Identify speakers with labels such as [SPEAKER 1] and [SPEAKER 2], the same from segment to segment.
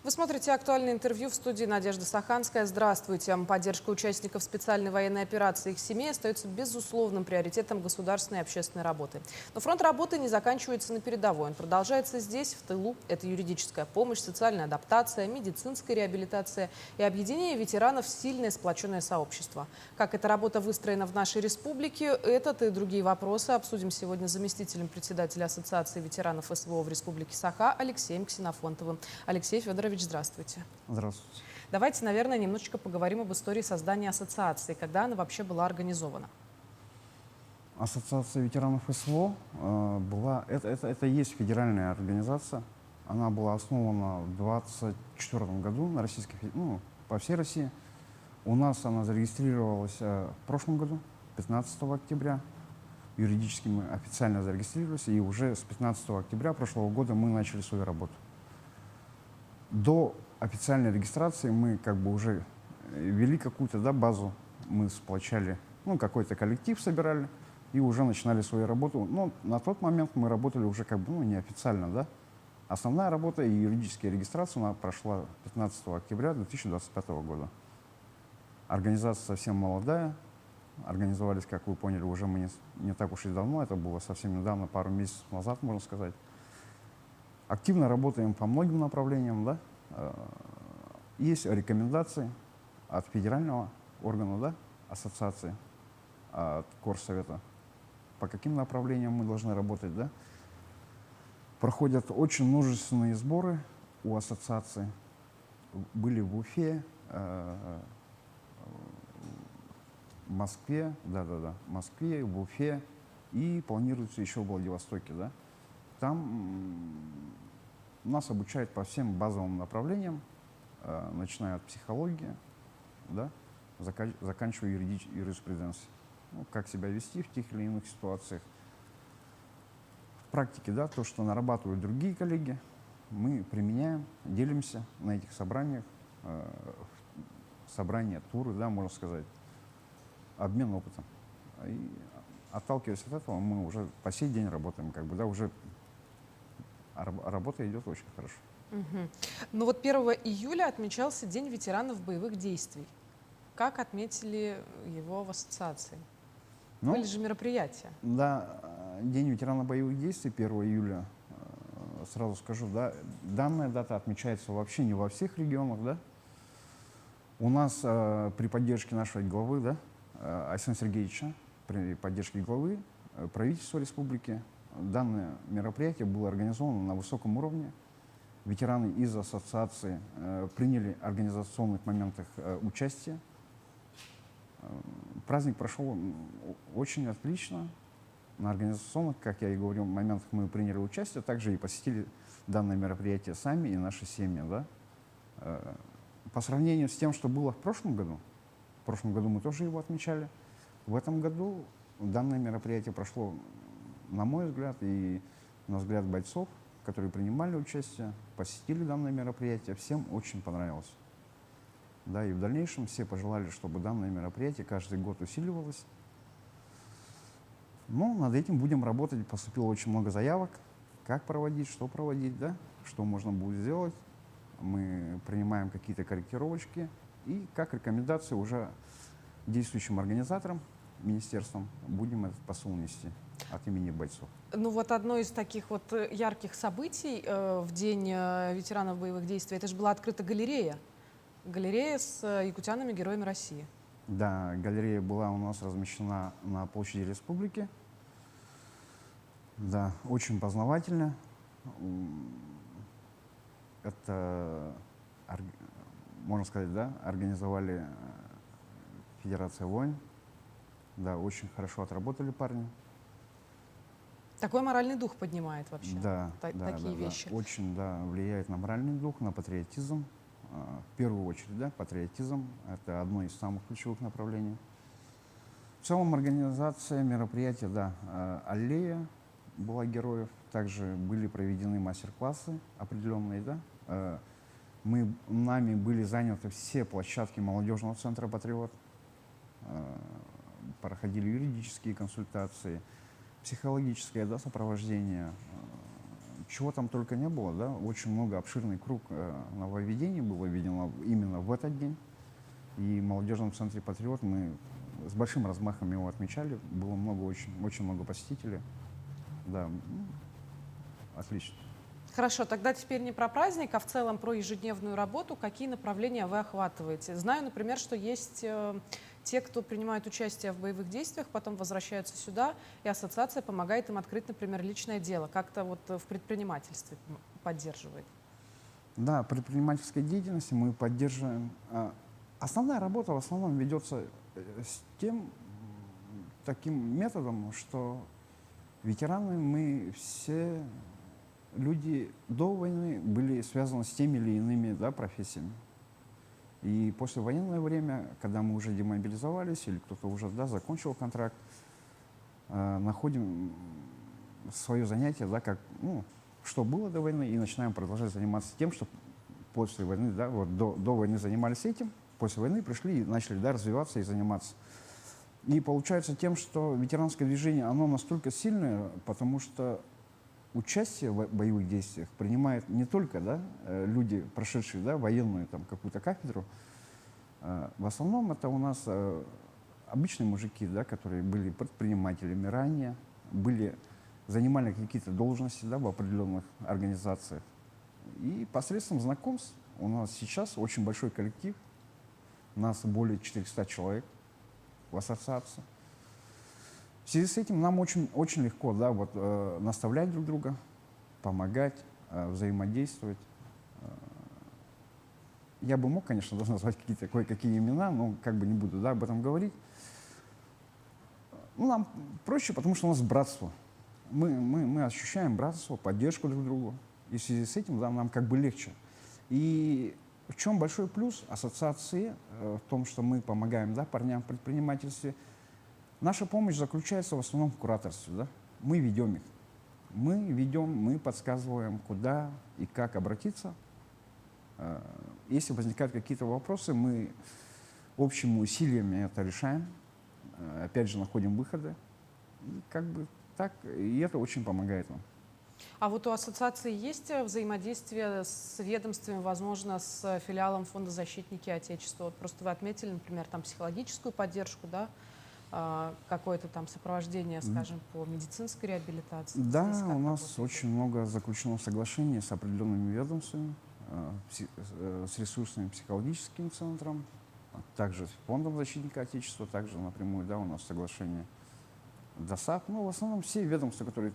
[SPEAKER 1] Вы смотрите «Актуальное интервью», в студии Надежда Саханская. Здравствуйте. Поддержка участников специальной военной операции и их семей остается безусловным приоритетом государственной и общественной работы. Но фронт работы не заканчивается на передовой. Он продолжается здесь, в тылу. Это юридическая помощь, социальная адаптация, медицинская реабилитация и объединение ветеранов в сильное сплоченное сообщество. Как эта работа выстроена в нашей республике, этот и другие вопросы обсудим сегодня с заместителем председателя Ассоциации ветеранов СВО в Республике Саха Алексеем Ксенофонтовым. Алексей Федорович, здравствуйте.
[SPEAKER 2] Здравствуйте.
[SPEAKER 1] Давайте, наверное, немножечко поговорим об истории создания ассоциации, когда она вообще была организована.
[SPEAKER 2] Ассоциация ветеранов СВО это и есть федеральная организация. Она была основана в 2024 году на по всей России. У нас она зарегистрировалась в прошлом году, 15 октября. Юридически мы официально зарегистрировались, и уже с 15 октября прошлого года мы начали свою работу. До официальной регистрации мы уже вели какую-то базу, мы сплочали, какой-то коллектив собирали и уже начинали свою работу. Но на тот момент мы работали уже неофициально, да. Основная работа и юридическая регистрация она прошла 15 октября 2025 года. Организация совсем молодая. Организовались, как вы поняли, уже мы не так уж и давно, это было совсем недавно, пару месяцев назад, можно сказать. Активно работаем по многим направлениям, да. Есть рекомендации от федерального органа, да, ассоциации, от Корсовета, по каким направлениям мы должны работать, да. Проходят очень множественные сборы у ассоциации. Были в Уфе, в Москве, в Москве, в Уфе и планируется еще в Владивостоке, да. Там нас обучают по всем базовым направлениям, начиная от психологии, да, заканчивая юриспруденцией. Как себя вести в тех или иных ситуациях. В практике, да, то, что нарабатывают другие коллеги, мы применяем, делимся на этих собраниях, собрания, туры, да, можно сказать, обмен опытом. И отталкиваясь от этого, мы уже по сей день работаем, уже работа идет очень хорошо.
[SPEAKER 1] Угу. Ну вот 1 июля отмечался День ветеранов боевых действий. Как отметили его в ассоциации? Были же мероприятия.
[SPEAKER 2] Да, День ветеранов боевых действий 1 июля, сразу скажу, да, данная дата отмечается вообще не во всех регионах, да. У нас при поддержке нашего главы, да, Александра Сергеевича, при поддержке главы правительства республики, данное мероприятие было организовано на высоком уровне. Ветераны из ассоциации приняли в организационных моментах участие. Праздник прошел очень отлично. На организационных, как я и говорил, моментах мы приняли участие, также и посетили данное мероприятие сами и наши семьи. Да? По сравнению с тем, что было в прошлом году мы тоже его отмечали. В этом году данное мероприятие прошло, на мой взгляд, и на взгляд бойцов, которые принимали участие, посетили данное мероприятие, всем очень понравилось. Да, и в дальнейшем все пожелали, чтобы данное мероприятие каждый год усиливалось. Но над этим будем работать. Поступило очень много заявок, как проводить, да, что можно будет сделать. Мы принимаем какие-то корректировочки и как рекомендации уже действующим организаторам, министерствам будем этот посыл нести от имени бойцов.
[SPEAKER 1] Ну вот одно из таких вот ярких событий в День ветеранов боевых действий, это же была открыта галерея. Галерея с якутянами, героями России.
[SPEAKER 2] Да, галерея была у нас размещена на площади Республики. Да, очень познавательно. Это, можно сказать, да, организовали Федерация войн. Да, очень хорошо отработали парни.
[SPEAKER 1] Такой моральный дух поднимает вообще.
[SPEAKER 2] Да,
[SPEAKER 1] такие вещи.
[SPEAKER 2] Да. Очень, да, влияет на моральный дух, на патриотизм. В первую очередь, да, патриотизм – это одно из самых ключевых направлений. В целом организация мероприятия, да, аллея была героев. Также были проведены мастер-классы определенные, да. Нами были заняты все площадки молодежного центра «Патриот». Проходили юридические консультации, психологическое, да, сопровождение, чего там только не было, да, очень много, обширный круг нововведений было введено именно в этот день. И в молодежном центре «Патриот» мы с большим размахом его отмечали, было много, очень много посетителей, да, отлично.
[SPEAKER 1] Хорошо, тогда теперь не про праздник, а в целом про ежедневную работу. Какие направления вы охватываете? Знаю, например, что есть те, кто принимает участие в боевых действиях, потом возвращаются сюда, и ассоциация помогает им открыть, например, личное дело. Как-то вот в предпринимательстве поддерживает.
[SPEAKER 2] Да, предпринимательской деятельности мы поддерживаем. Основная работа в основном ведется с тем таким методом, что ветераны мы все люди до войны были связаны с теми или иными, да, профессиями. И после военное время, когда мы уже демобилизовались или кто-то уже, да, закончил контракт, находим свое занятие, да, как, ну, что было до войны, и начинаем продолжать заниматься тем, что после войны, да, вот до войны занимались этим, после войны пришли и начали, да, развиваться и заниматься. И получается тем, что ветеранское движение, оно настолько сильное, потому что участие в боевых действиях принимают не только, да, люди, прошедшие, да, военную там какую-то кафедру. В основном это у нас обычные мужики, да, которые были предпринимателями ранее, занимали какие-то должности, да, в определенных организациях. И посредством знакомств у нас сейчас очень большой коллектив, у нас более 400 человек в ассоциации. В связи с этим нам очень легко, да, вот, наставлять друг друга, помогать, взаимодействовать. Я бы мог, конечно, назвать кое-какие имена, но как бы не буду, да, об этом говорить. Ну, нам проще, потому что у нас братство. Мы ощущаем братство, поддержку друг другу. И в связи с этим, да, нам как бы легче. И в чем большой плюс ассоциации в том, что мы помогаем, да, парням в предпринимательстве. Наша помощь заключается в основном в кураторстве. Да? Мы ведем их. Мы подсказываем, куда и как обратиться. Если возникают какие-то вопросы, мы общими усилиями это решаем. Опять же, находим выходы. И как бы так, и это очень помогает нам.
[SPEAKER 1] А вот у ассоциации есть взаимодействие с ведомствами, возможно, с филиалом Фонда защитники Отечества? Вот просто вы отметили, например, там психологическую поддержку, да? Какое-то там сопровождение, скажем, по медицинской реабилитации?
[SPEAKER 2] Да,
[SPEAKER 1] Здесь как
[SPEAKER 2] у нас
[SPEAKER 1] работает?
[SPEAKER 2] очень много заключено соглашений с определенными ведомствами, с ресурсным психологическим центром, также с Фондом защитника Отечества, также напрямую, да, у нас соглашение ДОСАП. Ну, в основном все ведомства, которые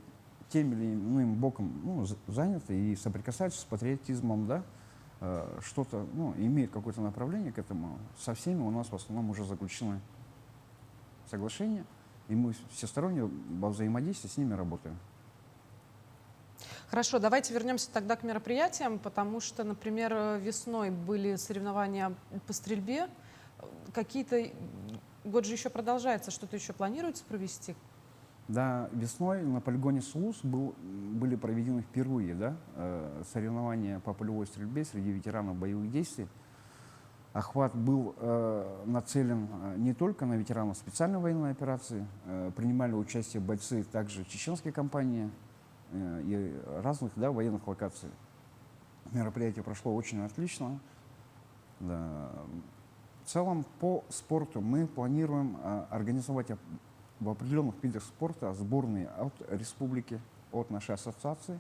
[SPEAKER 2] тем или иным боком, ну, заняты и соприкасаются с патриотизмом, да, что-то, ну, имеют какое-то направление к этому, со всеми у нас в основном уже заключены соглашения, и мы всесторонне во взаимодействии с ними работаем.
[SPEAKER 1] Хорошо, давайте вернемся тогда к мероприятиям, потому что, например, весной были соревнования по стрельбе. Какие-то... Год же еще продолжается, что-то еще планируется провести?
[SPEAKER 2] Да, весной на полигоне Слуз были проведены впервые, да, соревнования по полевой стрельбе среди ветеранов боевых действий. Охват был нацелен не только на ветеранов специальной военной операции, принимали участие бойцы также чеченской кампании и разных, да, военных локаций. Мероприятие прошло очень отлично. Да. В целом по спорту мы планируем организовать в определенных видах спорта сборные от республики, от нашей ассоциации.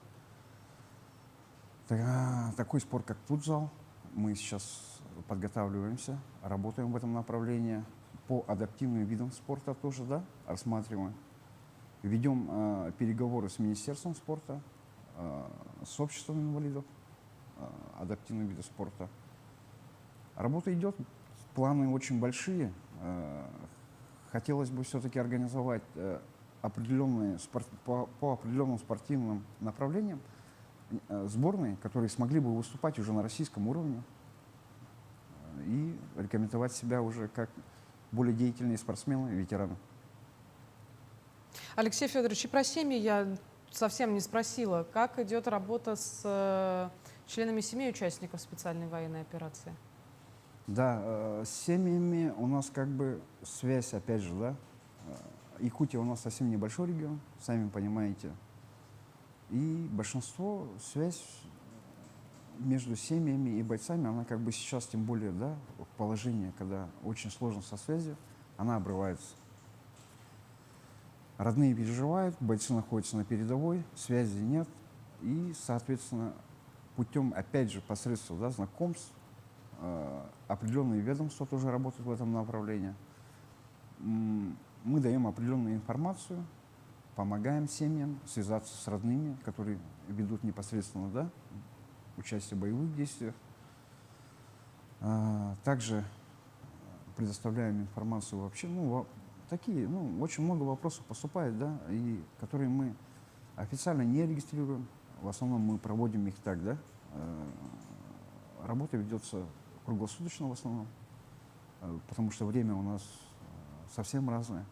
[SPEAKER 2] Такой спорт, как футзал. Мы сейчас подготавливаемся, работаем в этом направлении. По адаптивным видам спорта тоже, да, рассматриваем. Ведем переговоры с Министерством спорта, с обществом инвалидов, адаптивных видов спорта. Работа идет, планы очень большие. Хотелось бы все-таки организовать определенные по определенным спортивным направлениям сборные, которые смогли бы выступать уже на российском уровне и рекомендовать себя уже как более деятельные спортсмены и ветераны.
[SPEAKER 1] Алексей Федорович, и про семьи я совсем не спросила. Как идет работа с членами семей участников специальной военной операции?
[SPEAKER 2] Да, с семьями у нас как бы связь, опять же, да. Якутия у нас совсем небольшой регион, сами понимаете. И большинство, связь между семьями и бойцами, она как бы сейчас, тем более, да, в положении, когда очень сложно со связью, она обрывается. Родные переживают, бойцы находятся на передовой, связи нет. И, соответственно, путем, опять же, посредством, да, знакомств, определенные ведомства тоже работают в этом направлении. Мы даем определенную информацию, помогаем семьям связаться с родными, которые ведут непосредственно, да, участие в боевых действиях. Также предоставляем информацию вообще, такие, очень много вопросов поступает, да, и которые мы официально не регистрируем. В основном мы проводим их так, да. Работа ведется круглосуточно в основном, потому что время у нас совсем разное.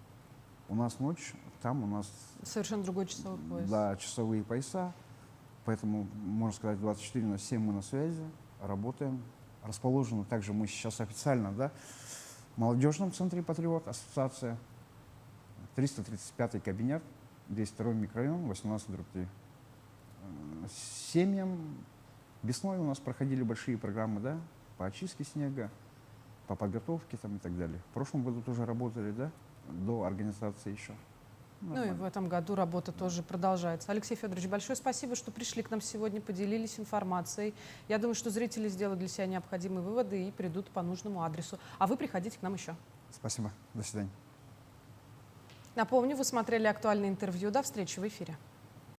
[SPEAKER 2] У нас ночь, там у нас...
[SPEAKER 1] Совершенно другой часовой пояс.
[SPEAKER 2] Да, часовые пояса. Поэтому, можно сказать, 24/7 мы на связи, работаем. Расположены также мы сейчас официально, да, в молодежном центре «Патриот», ассоциация, 335-й кабинет, 202-й микрорайон, 18/3. Семьям весной у нас проходили большие программы, да, по очистке снега, по подготовке там и так далее. В прошлом году тоже работали, да, до организации еще.
[SPEAKER 1] Ну и в этом году работа тоже продолжается. Алексей Федорович, большое спасибо, что пришли к нам сегодня, поделились информацией. Я думаю, что зрители сделают для себя необходимые выводы и придут по нужному адресу. А вы приходите к нам еще.
[SPEAKER 2] Спасибо. До свидания.
[SPEAKER 1] Напомню, вы смотрели актуальное интервью. До встречи в эфире.